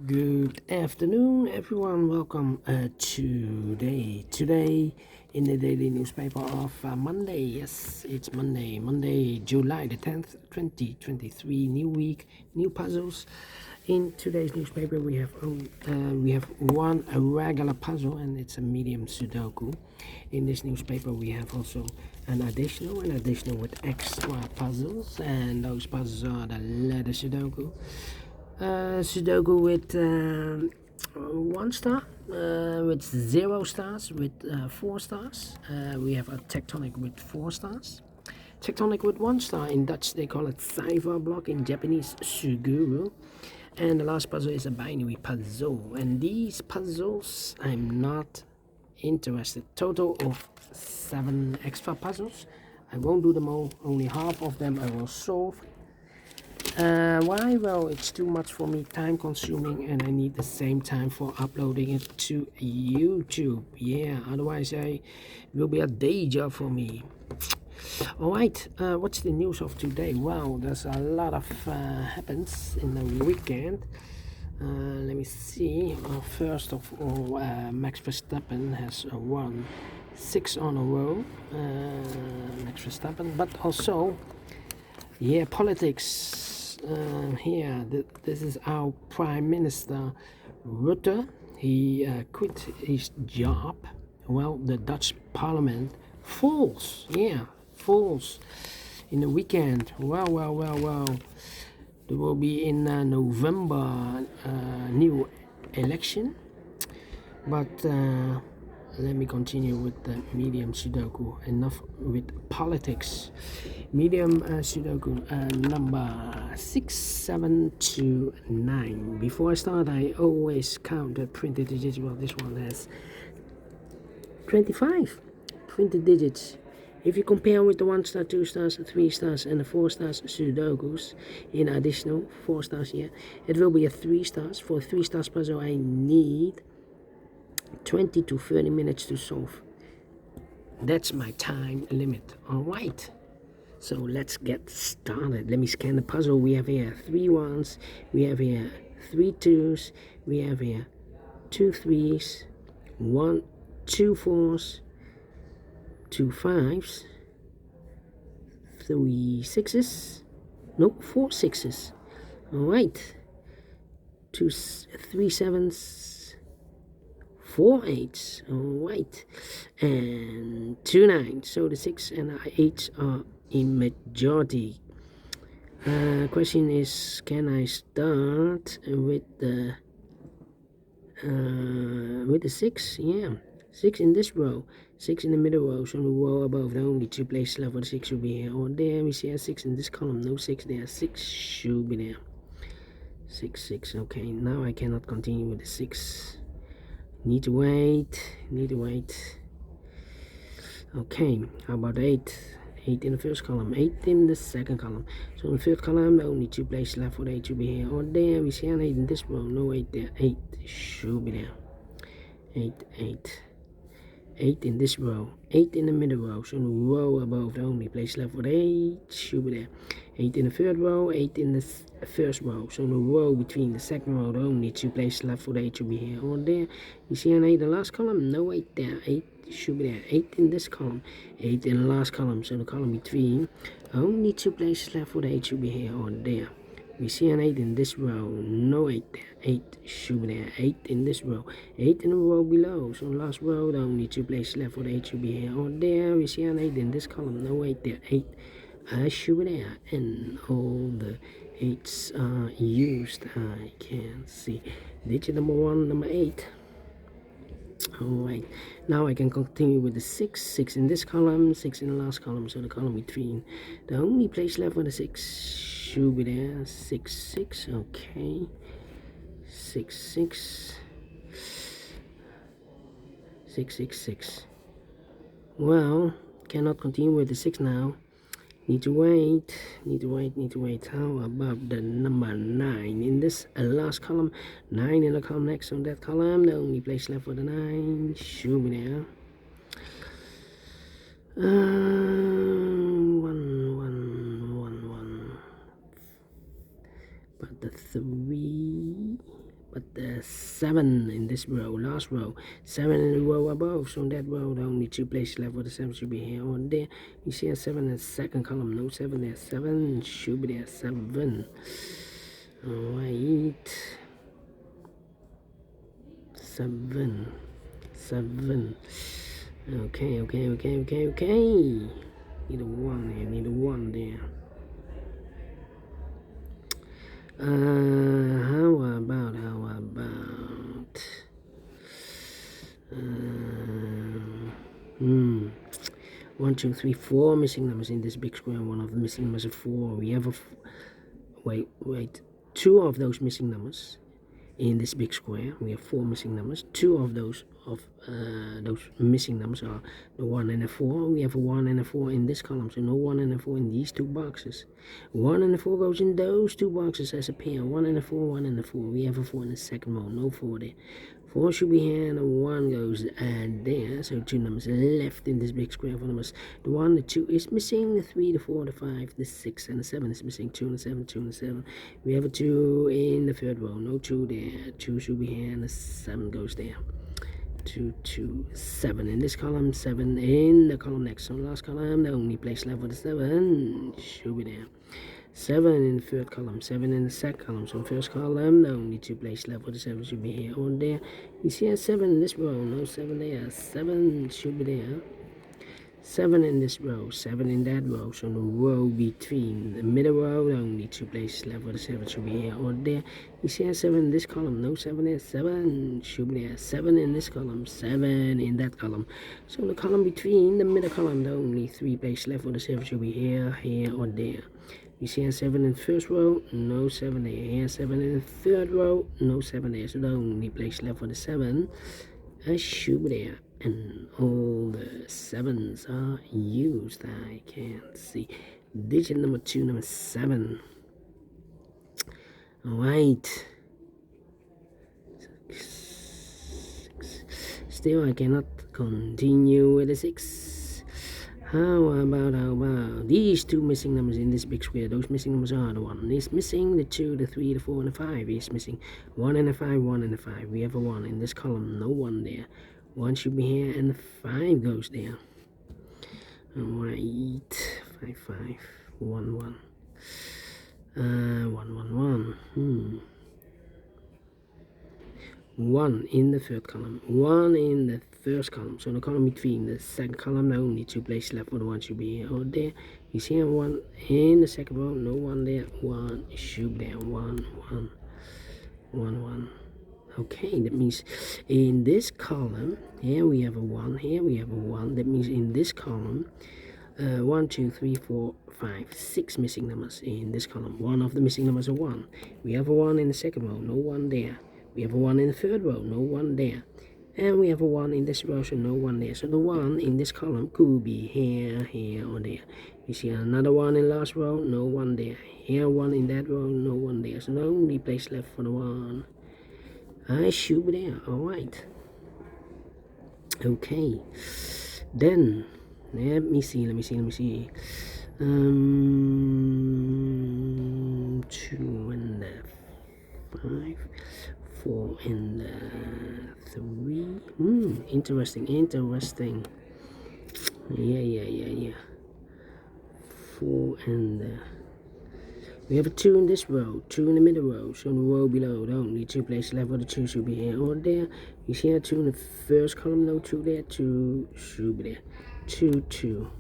Good afternoon, everyone. Welcome today in the daily newspaper of Monday. Yes, it's Monday, July the 10th, 2023. New week, new puzzles. In today's newspaper, we have one regular puzzle, and it's a medium Sudoku. In this newspaper, we have also an additional with extra puzzles, and those puzzles are the letter Sudoku. Sudoku with 1 star, with 0 stars, with 4 stars. We have a tectonic with 4 stars. Tectonic with 1 star. In Dutch they call it cipher block, in Japanese suguru. And the last puzzle is a binary puzzle. And these puzzles I'm not interested. Total of 7 extra puzzles. I won't do them all, only half of them I will solve. Why? Well, it's too much for me, time consuming, and I need the same time for uploading it to YouTube. Yeah, otherwise it will be a day job for me. Alright, what's the news of today? Well, there's a lot of happens in the weekend. Let me see. First of all, Max Verstappen has won 6 on a row. Max Verstappen, but also, yeah, politics. This is our Prime Minister Rutte. He quit his job. Well, the Dutch Parliament falls. Yeah, falls in the weekend. Well. There will be in November new election. But let me continue with the Medium Sudoku. Enough with politics. Medium Sudoku number 6729. Before I start, I always count the printed digits. Well, this one has 25 printed digits. If you compare with the 1 star, 2 stars, 3 stars, and the 4 stars Sudokus, in additional 4 stars here, it will be a 3 stars. For a 3 stars puzzle, I need 20 to 30 minutes to solve. That's my time limit. Alright, so let's get started. Let me scan the puzzle. We have here 3 1s, we have here 3 2s, we have here 2 3s, 2 4s, 2 5s, 3 6s, no, 4 6s. Alright, 3 7s, 4 8s, alright, and 2 9s. So the 6 and 8s are in majority. Question is, can I start with the 6? Yeah, 6 in this row, 6 in the middle row, so the row above, the only 2 places left for the 6 will be here or there. We see a 6 in this column, no 6 there, 6 should be there. 6. Okay, now I cannot continue with the 6. Need to wait. Okay, how about 8? 8 in the first column, 8 in the second column. So in the third column, the only 2 places left for the 8 should be here or there. We see an 8 in this row, no 8 there. 8 should be there. 8 in this row, 8 in the middle row, so in the row above, the only place left for the 8 should be there. 8 in the third row, 8 in the first row, so in the row between the second row, the only 2 places left for the 8 should be here or there. You see an 8 in the last column, no 8 there. 8 should be there. 8 in this column, 8 in the last column, so the column between, only 2 places left for the 8 should be here or there. We see an 8 in this row, no 8 there. 8 should be there. 8 in this row, 8 in the row below, so last row, the only 2 places left for the 8 should be here or there. We see an 8 in this column, no 8 there. 8 should be there, and all the 8s are used. I can see digit number 1, number 8. Alright, now I can continue with the 6 in this column, 6 in the last column, so the column between, the only place left for the 6 should be there. 6, okay, 6. Well, cannot continue with the 6 now. Need to wait. How about the number 9 in this last column? 9 in the column next on that column. The only place left for the 9 should be there. 1. But the 3 but 7 in this row, last row, 7 in the row above. So in that row, the only 2 places left for the 7 should be here or there. You see a 7 in the second column, no 7 there, 7 should be there, 7. Alright, 7. Okay. Need a 1 here, need a 1 there. How about 1, 2, 3, 4 missing numbers in this big square. One of the missing numbers is 4. We have a wait, 2 of those missing numbers in this big square. We have 4 missing numbers. 2 of those missing numbers are the 1 and the 4. We have a 1 and a 4 in this column, so no 1 and a 4 in these 2 boxes. 1 and a 4 goes in those 2 boxes as a pair. 1 and a 4, 1 and a 4. We have a 4 in the second row, no 4 there. 4 should be here, and a 1 goes there. So 2 numbers left in this big square for numbers. The 1, the 2 is missing. The 3, the 4, the 5, the 6, and the 7 is missing. 2 and the 7, 2 and the 7. We have a 2 in the third row, no 2 there. 2 should be here, and the 7 goes there. 2, 2, 7 in this column, 7 in the column next. So last column, the only place left for the 7 should be there. 7 in the third column, 7 in the second column. So first column, the only 2 places left for the 7 should be here or there. You see a 7 in this row, no 7 there. 7 should be there. 7 in this row, 7 in that row. So the row between the middle row, the only 2 places left for the 7 should be here or there. You see a 7 in this column, no 7 there. 7 should be there. 7 in this column, 7 in that column. So the column between the middle column, the only 3 places left for the 7 should be here, here or there. You see a 7 in the first row, no 7 there. Here 7 in the third row, no 7 there. So the only place left for the 7 should be there. And all the 7s are used. I can't see. Digit number 2, number 7. Alright. Still, I cannot continue with the 6. How about these 2 missing numbers in this big square? Those missing numbers are the 1 is missing, the 2, the 3, the 4, and the 5 is missing. 1 and a 5, 1 and a 5. We have a 1 in this column, no 1 there. 1 should be here, and the 5 goes there. Alright, 5, 5, 1, 1. 1, 1, 1. 1 in the third column, 1 in the first column. So the column between the second column, the only 2 places left for the 1 should be here or there. You see a 1 in the second row, no 1 there. 1 should be there. 1, 1, 1, 1. Okay, that means in this column, here we have a 1, here we have a 1. That means in this column, 1, 2, 3, 4, 5, 6 missing numbers in this column. 1 of the missing numbers are 1. We have a 1 in the second row, no 1 there. We have a 1 in the third row, no 1 there. And we have a 1 in this row, so no 1 there. So the 1 in this column could be here, here, or there. You see another 1 in last row, no 1 there. Here 1 in that row, no 1 there. So the only place left for the 1 should be there. Alright. Okay. Then let me see. 2 and the 5, 4 and the 3. Interesting. Yeah. 4 and the... We have a 2 in this row, 2 in the middle row. So in the row below, the only 2 places left for the 2 should be here or there. You see a 2 in the first column, no 2 there. 2 should be there. 2, 2.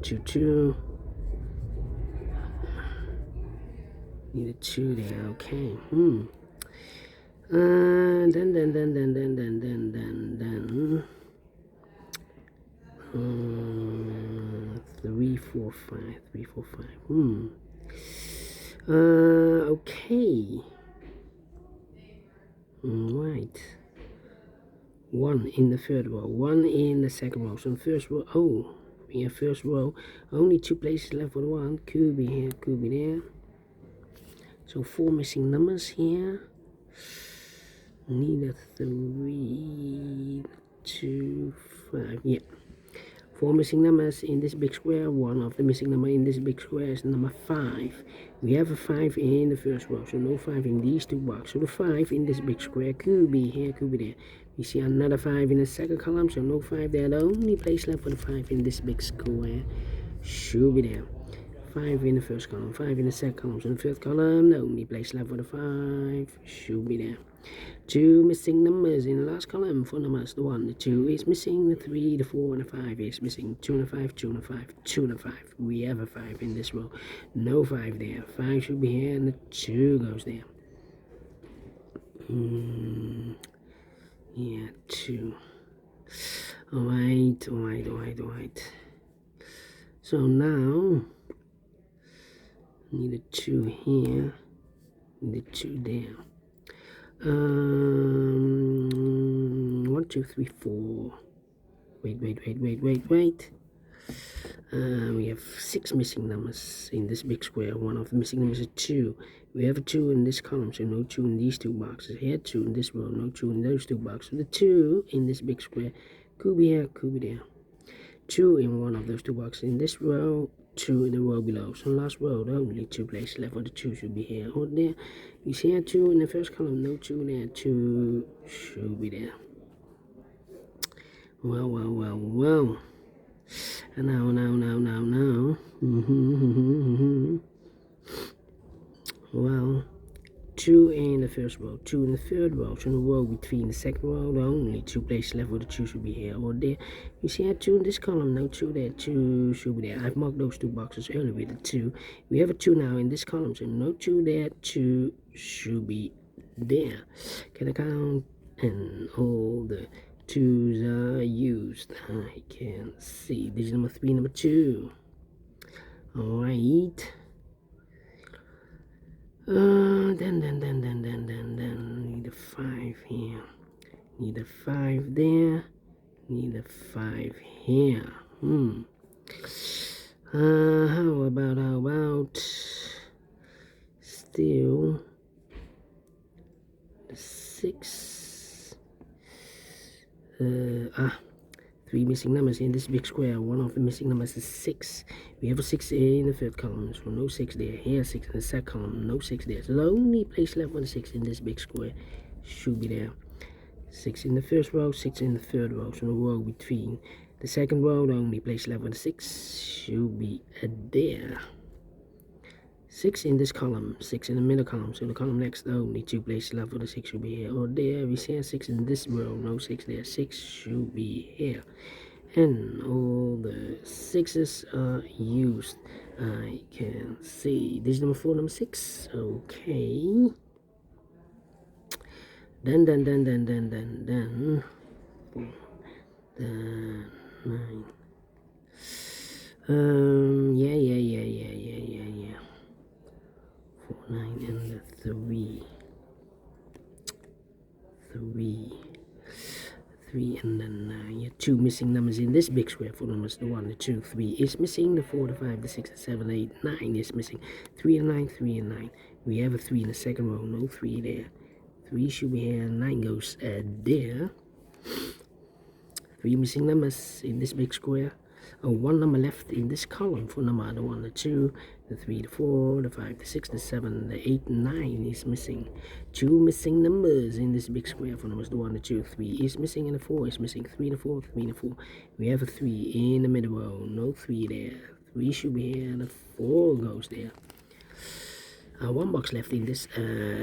2, 2. Need a 2 there, okay. Then. 3, 4, 5. 3, 4, 5. Okay. Right. 1 in the third row, 1 in the second row. So in the first row, we have first row, only 2 places left for the 1. Could be here, could be there. So 4 missing numbers here. Need a 3, 2, 5. Yeah. 4 missing numbers in this big square. One of the missing number in this big square is number 5. We have a 5 in the first row, so no 5 in these two boxes. So the 5 in this big square could be here, could be there. We see another 5 in the second column, so no 5 there. The only place left for the 5 in this big square should be there. 5 in the first column, 5 in the second column, so in the third column, the only place left for the 5 should be there. 2 missing numbers in the last column for numbers. The 1, the 2 is missing, the 3, the 4, and the 5 is missing. 2 and a 5, 2 and a 5, 2 and a 5. We have a 5 in this row. No 5 there. 5 should be here, and the 2 goes there. Yeah, 2. Alright. So now, need a 2 here, need a 2 there. 1, 2, 3, 4. Wait. We have 6 missing numbers in this big square. One of the missing numbers is 2. We have a 2 in this column, so no 2 in these two boxes. Here 2 in this row, no 2 in those two boxes. So the 2 in this big square could be here, could be there. 2 in one of those two boxes in this row, 2 in the row below. So last row, the only 2 places left for the 2 should be here or there. You see here 2 in the first column, no 2 there, 2 should be there. Well. And now. Well, 2 in the first row, 2 in the third row. So in the row between the second row, the only 2 places left for the 2 should be here or there. You see here 2 in this column, no 2 there, 2 should be there. I've marked those 2 boxes earlier with the 2. We have a 2 now in this column, so no 2 there, 2 should be there. Can I count? And all the 2's are used. I can see. This is number 3, number 2. Alright. Then need a 5 here, need a 5 there, need a 5 here. How about still the 6? 3 missing numbers in this big square. One of the missing numbers is 6. We have a 6 in the third column, so no 6 there. Here 6 in the second column, no 6 there. So the only place left for the 6 in this big square should be there. 6 in the first row, 6 in the third row. So the row between the second row, the only place left for the 6 should be there. 6 in this column, 6 in the middle column. So the column next, the only 2 places left for the 6 should be here or there. We see 6 in this row, no 6 there. 6 should be here. And all the 6's are used. I can see. This is number 4, number 6. Okay. Then 4, then 9. Yeah. 4, 9, and the 3. 3 and then 9. 2 missing numbers in this big square. 4 numbers, the 1, the 2, 3 is missing. The 4, the 5, the 6, the 7, 8, 9 is missing. 3 and 9, 3 and 9. We have a 3 in the second row, no 3 there. 3 should be here, 9 goes there. 3 missing numbers in this big square. 1 number left in this column for number the 1, the 2, the 3, the 4, the 5, the 6, the 7, the 8, 9 is missing. 2 missing numbers in this big square for numbers the 1, the 2, 3 is missing, and the 4 is missing. 3 and 4, 3 and 4. We have a 3 in the middle row, no 3 there. 3 should be here, and the 4 goes there. 1 box left in this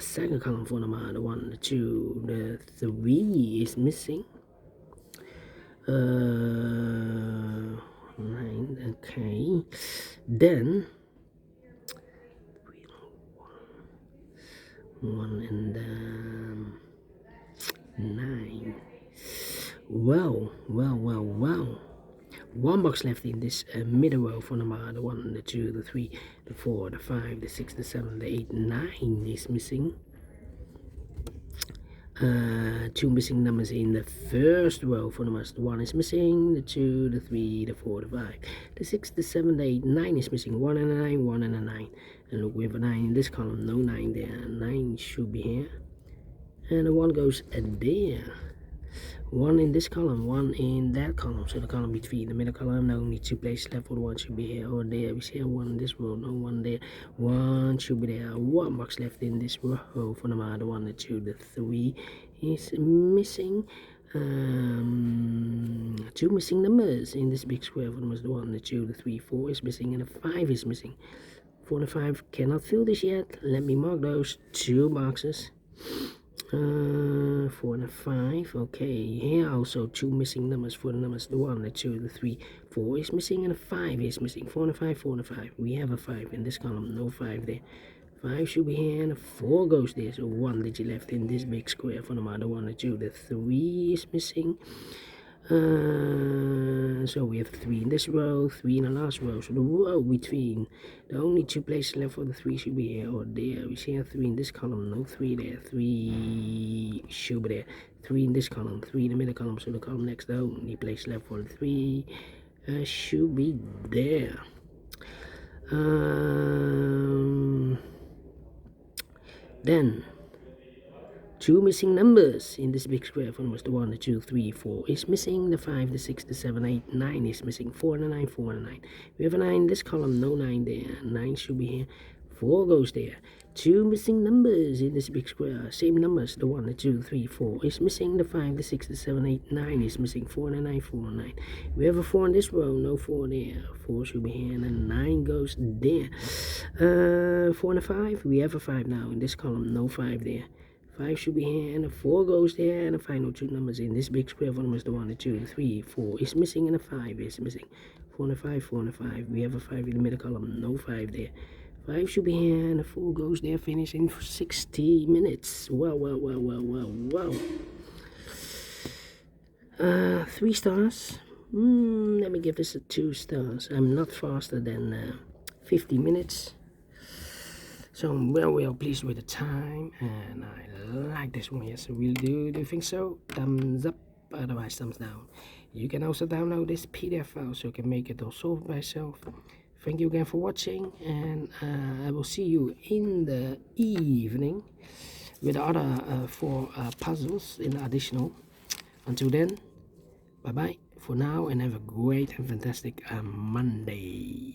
second column for number the 1, the 2, the 3 is missing. 9, okay. Then 1 and 9. Well. 1 box left in this middle row for number the 1, the 2, the 3, the 4, the 5, the 6, the 7, the 8, 9 is missing. 2 missing numbers in the first row for numbers. The 1 is missing, the 2, the 3, the 4, the 5, the 6, the 7, the 8, 9 is missing. 1 and a 9, 1 and a 9. And look, we have a 9 in this column, no 9 there. 9 should be here. And the 1 goes there. One in this column, one in that column. So the column between the middle column, only 2 places left. For the one should be here or there. We see one in this row, no one there. One should be there. One box left in this row. For the other one, the 2, the 3 is missing. 2 missing numbers in this big square. For the 1, the 2, the 3, 4 is missing, and the 5 is missing. 4 and 5 cannot fill this yet. Let me mark those 2 boxes. 4 and 5. Okay, here also 2 missing numbers. For the numbers, the 1, the 2, the 3, 4 is missing, and a 5 is missing. 4 and 5, 4 and 5. We have a 5 in this column, no 5 there. 5 should be here, and a 4 goes there. So 1 digit left in this big square. For the other 1, the 2, the 3 is missing. So we have 3 in this row, 3 in the last row. So the row between the only 2 places left for the 3 should be here or there. We see a 3 in this column, no 3 there. 3 should be there. 3 in this column, 3 in the middle column. So the column next, the only place left for the 3 should be there. Then 2 missing numbers in this big square. For the 1, the 2, 3, 4 is missing. The 5, the 6, the 7, 8, 9 is missing. 4 and a 9, 4 and a 9. We have a 9 in this column, no 9 there. 9 should be here. 4 goes there. 2 missing numbers in this big square. Same numbers. The 1, the 2, 3, 4 is missing. The 5, the 6, the 7, 8, 9 is missing. 4 and a 9, 4 and 9. We have a 4 in this row, no 4 there. 4 should be here, and then 9 goes there. 4 and a 5. We have a 5 now in this column, no 5 there. 5 should be here, and a 4 goes there, and the final 2 numbers in this big square. One was the 1, the 2, the 3, 4 is missing, and a 5 is missing. 4 and a 5, 4 and a 5. We have a 5 in the middle column, no 5 there. 5 should be here, and a 4 goes there, finish in 60 minutes. Wow. 3 stars. Let me give this a 2 stars. I'm not faster than 50 minutes. So I'm well pleased with the time, and I like this one. Yes, I really do. Do you think so? Thumbs up, otherwise thumbs down. You can also download this PDF file so you can make it all solved by yourself. Thank you again for watching, and I will see you in the evening with the other 4 puzzles in the additional. Until then, bye bye for now, and have a great and fantastic Monday.